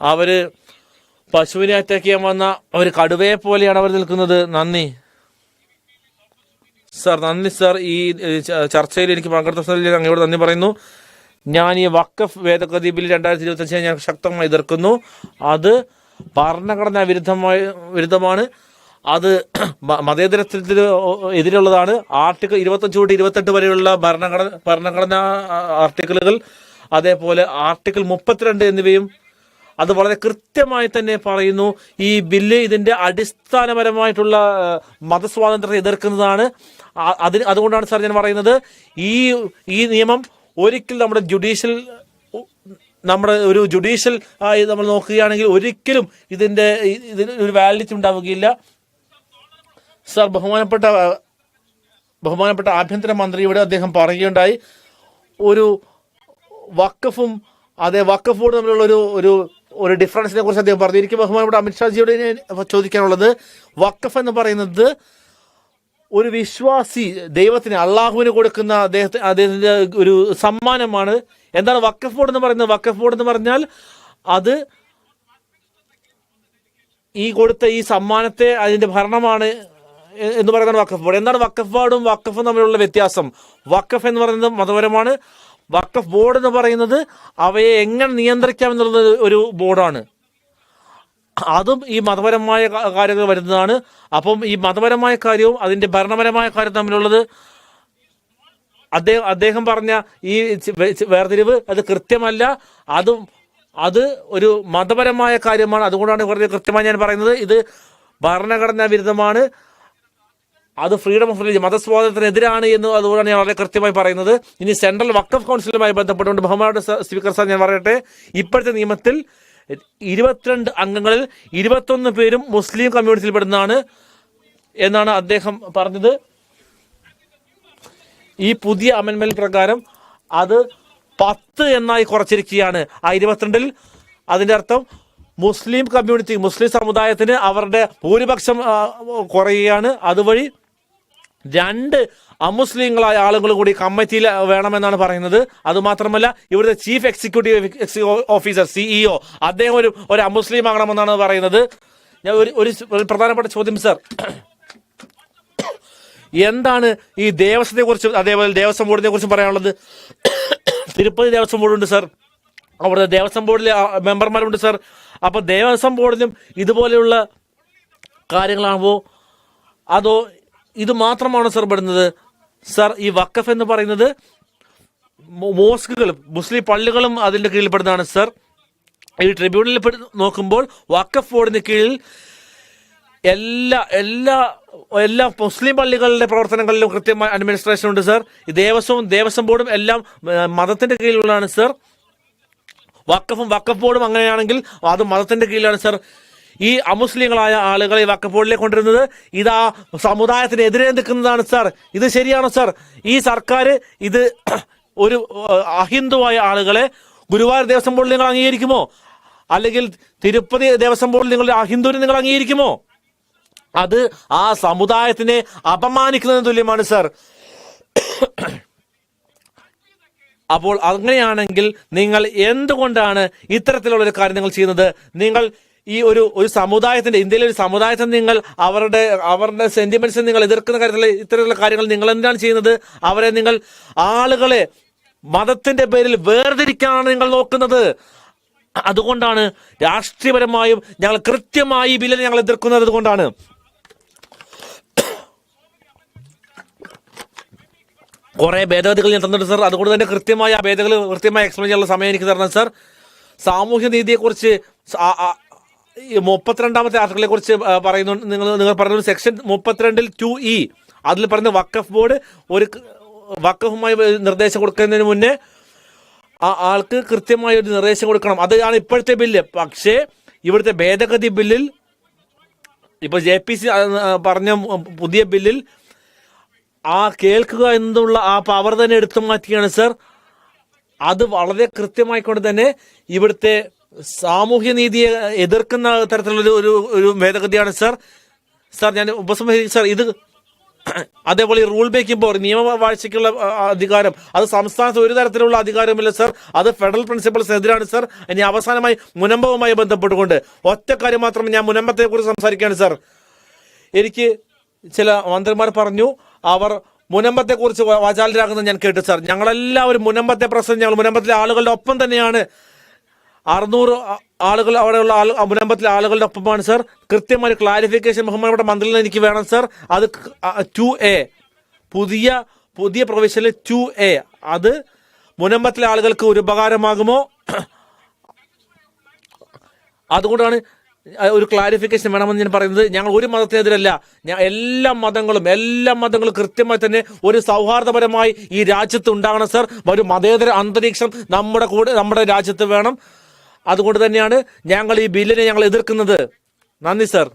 അവര് പശുവിനെ അറ്റാക്ക് ചെയ്യാൻ വന്ന ഒരു കടുവയെ പോലെയാണ് അവർ നിൽക്കുന്നത്. നന്ദി സർ, നന്ദി സർ. ഈ ചർച്ചയിൽ എനിക്ക് പങ്കെടുത്ത അങ്ങയോട് നന്ദി പറയുന്നു. ഞാൻ ഈ വഖഫ് ഭേദഗതി ബിൽ 2025 ഞാൻ ശക്തമായി എതിർക്കുന്നു. അത് ഭരണഘടനാ വിരുദ്ധമാണ്. അത് മതേതരത്വത്തിന് എതിരുള്ളതാണ്. ആർട്ടിക്കിൾ 25-28 വരെയുള്ള ഭരണഘടനാ ആർട്ടിക്കിളുകൾ, അതേപോലെ ആർട്ടിക്കിൾ 32 എന്നിവയും അത് വളരെ കൃത്യമായി തന്നെ പറയുന്നു. ഈ ബില്ല് ഇതിന്റെ അടിസ്ഥാനപരമായിട്ടുള്ള മതസ്വാതന്ത്ര്യത്തെ എതിർക്കുന്നതാണ്. അതുകൊണ്ടാണ് സാർ ഞാൻ പറയുന്നത്, ഈ നിയമം ഒരിക്കലും നമ്മുടെ ഒരു ജുഡീഷ്യൽ ആയി നമ്മൾ നോക്കുകയാണെങ്കിൽ ഒരിക്കലും ഇതിന് ഒരു വാലിഡിറ്റി ഉണ്ടാവുകയില്ല. സാർ, ബഹുമാനപ്പെട്ട ആഭ്യന്തര മന്ത്രിയോട് അദ്ദേഹം പറയുകയുണ്ടായി, ഒരു വഖഫും വഖഫ് ബോർഡ് തമ്മിലുള്ള ഒരു ഡിഫറൻസിനെ കുറിച്ച് അദ്ദേഹം പറഞ്ഞു. എനിക്ക് ബഹുമാനപ്പെട്ട അമിത്ഷാജിയോട് ചോദിക്കാനുള്ളത്, വഖഫ് എന്ന് പറയുന്നത് ഒരു വിശ്വാസി ദൈവത്തിന്, അള്ളാഹുവിന് കൊടുക്കുന്ന അദ്ദേഹത്തിന്റെ ഒരു സമ്മാനമാണ്. എന്താണ് വഖഫ് ബോർഡ് എന്ന് പറയുന്നത്? വഖഫ് ബോർഡ് എന്ന് പറഞ്ഞാൽ അത് ഈ കൊടുത്ത ഈ സമ്മാനത്തെ അതിന്റെ ഭരണമാണ് എന്ന് പറയുന്നത് വഖഫ് ബോർഡ്. എന്താണ് വഖഫ് ബോർഡും വഖഫും തമ്മിലുള്ള വ്യത്യാസം? വഖഫ് എന്ന് പറയുന്നത് മതപരമാണ്. വഖഫ് ബോർഡ് എന്ന് പറയുന്നത് അവയെ എങ്ങനെ നിയന്ത്രിക്കാം എന്നുള്ളത് ഒരു ബോർഡാണ്. അതും ഈ മതപരമായ കാര്യങ്ങൾ വരുന്നതാണ്. അപ്പം ഈ മതപരമായ കാര്യവും അതിന്റെ ഭരണപരമായ കാര്യവും തമ്മിലുള്ളത് അദ്ദേഹം പറഞ്ഞ ഈ വേർതിരിവ് അത് കൃത്യമല്ല. അത് ഒരു മതപരമായ കാര്യമാണ്. അതുകൊണ്ടാണ് വളരെ കൃത്യമായി ഞാൻ പറയുന്നത്, ഇത് ഭരണഘടനാ വിരുദ്ധമാണ്. അത് ഫ്രീഡം ഓഫ് റിലീജിയൻ, മതസ്വാതന്ത്ര്യത്തിനെതിരാണ് എന്ന് അതുകൊണ്ടാണ് ഞാൻ വളരെ കൃത്യമായി പറയുന്നത്. ഇനി സെൻട്രൽ വഖഫ് കൗൺസിലുമായി ബന്ധപ്പെട്ടുകൊണ്ട് ബഹുമാനപ്പെട്ട സ്പീക്കർ സാർ ഞാൻ പറയട്ടെ, ഇപ്പോഴത്തെ നിയമത്തിൽ 22 അംഗങ്ങളിൽ 21 പേരും മുസ്ലിം കമ്മ്യൂണിറ്റിയിൽപ്പെടുന്നതാണ് എന്നാണ് അദ്ദേഹം പറഞ്ഞത്. ഈ പുതിയ അമെൻമെന്റ് പ്രകാരം അത് 10 എന്നായി കുറച്ചിരിക്കുകയാണ്. ആ 22-ൽ അതിൻ്റെ അർത്ഥം മുസ്ലിം കമ്മ്യൂണിറ്റി, മുസ്ലിം സമുദായത്തിന് അവരുടെ ഭൂരിപക്ഷം കുറയുകയാണ്. അതുവഴി 2 അമുസ്ലിങ്ങളായ ആളുകൾ കൂടി കമ്മിറ്റിയിൽ വേണമെന്നാണ് പറയുന്നത്. അതുമാത്രമല്ല, ഇവിടുത്തെ ചീഫ് എക്സിക്യൂട്ടീവ് ഓഫീസർ CEO അദ്ദേഹം ഒരു അമുസ്ലിം ആകണമെന്നാണ് പറയുന്നത്. ഞാൻ ഒരു പ്രധാനപ്പെട്ട ചോദ്യം സർ, എന്താണ് ഈ ദേവസ്വത്തെ കുറിച്ച്, അതേപോലെ ദേവസ്വം ബോർഡിനെ കുറിച്ചും പറയാനുള്ളത്? തിരുപ്പതി ദേവസ്വം ബോർഡുണ്ട് സർ, അവിടുത്തെ ദേവസ്വം ബോർഡിലെ മെമ്പർമാരുണ്ട് സർ. അപ്പോൾ ദേവസ്വം ബോർഡിലും ഇതുപോലെയുള്ള കാര്യങ്ങളാണോ, അതോ ഇത് മാത്രമാണോ സർ പെടുന്നത്? സർ, ഈ വഖഫ് എന്ന് പറയുന്നത് മോസ്കുകളും മുസ്ലിം പള്ളികളും അതിൻ്റെ കീഴിൽപ്പെടുന്നതാണ് സർ. ഈ ട്രിബ്യൂണലിൽ നോക്കുമ്പോൾ വഖഫ് ബോർഡിന് കീഴിൽ എല്ലാ മുസ്ലിം പള്ളികളുടെ പ്രവർത്തനങ്ങളിലും കൃത്യമായ അഡ്മിനിസ്ട്രേഷൻ ഉണ്ട് സർ. ഈ ദേവസ്വം ബോർഡും എല്ലാം മതത്തിന്റെ കീഴിലുള്ളതാണ് സർ. വഖഫ് ബോർഡും അങ്ങനെയാണെങ്കിൽ അത് മതത്തിന്റെ കീഴിലാണ് സർ. ഈ അമുസ്ലിങ്ങളായ ആളുകളെ ഈ വഖഫ് ബോർഡിലേക്ക് കൊണ്ടുവരുന്നത് ഇതാ സമുദായത്തിനെതിരെ നിൽക്കുന്നതാണ് സർ. ഇത് ശരിയാണോ സർ? ഈ സർക്കാർ ഇത് ഒരു അഹിന്ദുവായ ആളുകളെ ഗുരുവായൂർ ദേവസ്വം ബോർഡിൽ നിങ്ങൾ അംഗീകരിക്കുമോ? അല്ലെങ്കിൽ തിരുപ്പതി ദേവസ്വം ബോർഡിൽ നിങ്ങൾ അഹിന്ദുവിനെ നിങ്ങൾ അംഗീകരിക്കുമോ? അത് ആ സമുദായത്തിനെ അപമാനിക്കുന്നതിന് തുല്യമാണ് സർ. അപ്പോൾ അങ്ങനെയാണെങ്കിൽ നിങ്ങൾ എന്തുകൊണ്ടാണ് ഇത്തരത്തിലുള്ള ഒരു കാര്യം നിങ്ങൾ ചെയ്യുന്നത്? നിങ്ങൾ ഈ ഒരു സമുദായത്തിന്റെ, ഇന്ത്യയിലെ ഒരു സമുദായത്തിന് നിങ്ങൾ അവരുടെ സെന്റിമെന്റ്സ് നിങ്ങൾ എതിർക്കുന്ന കാര്യത്തിൽ ഇത്തരത്തിലുള്ള കാര്യങ്ങൾ നിങ്ങൾ എന്താണ് ചെയ്യുന്നത്? അവരെ നിങ്ങൾ ആളുകളെ മതത്തിന്റെ പേരിൽ വേർതിരിക്കാനാണ് നിങ്ങൾ നോക്കുന്നത്. അതുകൊണ്ടാണ് രാഷ്ട്രീയപരമായും ഞങ്ങൾ കൃത്യമായി ഈ ബില്ലിനെ ഞങ്ങൾ എതിർക്കുന്നത്. അതുകൊണ്ടാണ് കുറെ ഭേദഗതികൾ ഞാൻ തന്നിട്ടുണ്ട് സർ. അതുകൊണ്ട് തന്നെ കൃത്യമായി ആ ഭേദഗതികൾ കൃത്യമായി എക്സ്പ്ലെയിൻ ചെയ്യാനുള്ള സമയം എനിക്ക് തരണം സർ. സാമൂഹ്യ നീതിയെക്കുറിച്ച് 32-ാമത്തെ ആർട്ടിക്കിളെ കുറിച്ച് പറയുന്നു. നിങ്ങൾ പറഞ്ഞ സെക്ഷൻ 32-ൽ 2E അതിൽ പറയുന്ന വഖഫ് ബോർഡ് ഒരു വഖഫുമായി നിർദ്ദേശം കൊടുക്കുന്നതിന് മുന്നേ ആ ആൾക്ക് കൃത്യമായ ഒരു നിർദ്ദേശം കൊടുക്കണം. അതാണ് ഇപ്പോഴത്തെ ബില്ല്. പക്ഷേ ഇവിടുത്തെ ഭേദഗതി ബില്ലിൽ, ഇപ്പോൾ JPC പറഞ്ഞ പുതിയ ബില്ലിൽ ആ കേൾക്കുക എന്നുള്ള ആ പവർ തന്നെ എടുത്തു മാറ്റിയാണ് സർ. അത് വളരെ കൃത്യമായിക്കൊണ്ട് തന്നെ ഇവിടുത്തെ സാമൂഹ്യ നീതിയെ എതിർക്കുന്ന തരത്തിലുള്ള ഒരു ഭേദഗതിയാണ് സർ. ഞാൻ ഉപസംഹരിക്കും സർ. അതേപോലെ ഈ റൂൾ മേക്കിംഗ് പവർ, നിയമവാഴ്ചയ്ക്കുള്ള അധികാരം, അത് സംസ്ഥാനത്ത് ഒരു തരത്തിലുള്ള അധികാരമില്ല സർ. അത് ഫെഡറൽ പ്രിൻസിപ്പൾസിനെതിരാണ് സർ. ഇനി അവസാനമായി മുനമ്പവുമായി ബന്ധപ്പെട്ടുകൊണ്ട് ഒറ്റ കാര്യം മാത്രം ഞാൻ മുനമ്പത്തെ കുറിച്ച് സംസാരിക്കുകയാണ് സർ. എനിക്ക് ചില മന്ത്രിമാർ പറഞ്ഞു അവർ മുനമ്പത്തെ കുറിച്ച് വാചാലരാകുന്നത് ഞാൻ കേട്ടു സർ. ഞങ്ങളെല്ലാവരും മുനമ്പത്തെ പ്രശ്നം, ഞങ്ങൾ മുനമ്പത്തിലെ ആളുകളുടെ ഒപ്പം തന്നെയാണ്. 600 ആളുകൾ അവിടെയുള്ള മുനമ്പത്തിലെ ആളുകളുടെ ഒപ്പമാണ് സർ. കൃത്യമായ ക്ലാരിഫിക്കേഷൻ ബഹുമാനപ്പെട്ട മന്ത്രിയിൽ നിന്ന് എനിക്ക് വേണം സർ. അത് 2A പുതിയ പ്രൊവിഷനിൽ 2A അത് മുനമ്പത്തിലെ ആളുകൾക്ക് ഒരു ഉപകാരമാകുമോ? അതുകൊണ്ടാണ് ഒരു ക്ലാരിഫിക്കേഷൻ വേണമെന്ന് ഞാൻ പറയുന്നത്. ഞങ്ങൾ ഒരു മതത്തിനെതിരല്ല. എല്ലാ മതങ്ങളും കൃത്യമായി തന്നെ ഒരു സൗഹാർദ്ദപരമായി ഈ രാജ്യത്ത് ഉണ്ടാകണം സർ. ഒരു മതേതര അന്തരീക്ഷം നമ്മുടെ രാജ്യത്ത് വേണം. അതുകൊണ്ട് തന്നെയാണ് ഞങ്ങൾ ഈ ബില്ലിനെ എതിർക്കുന്നത്. നന്ദി സർ.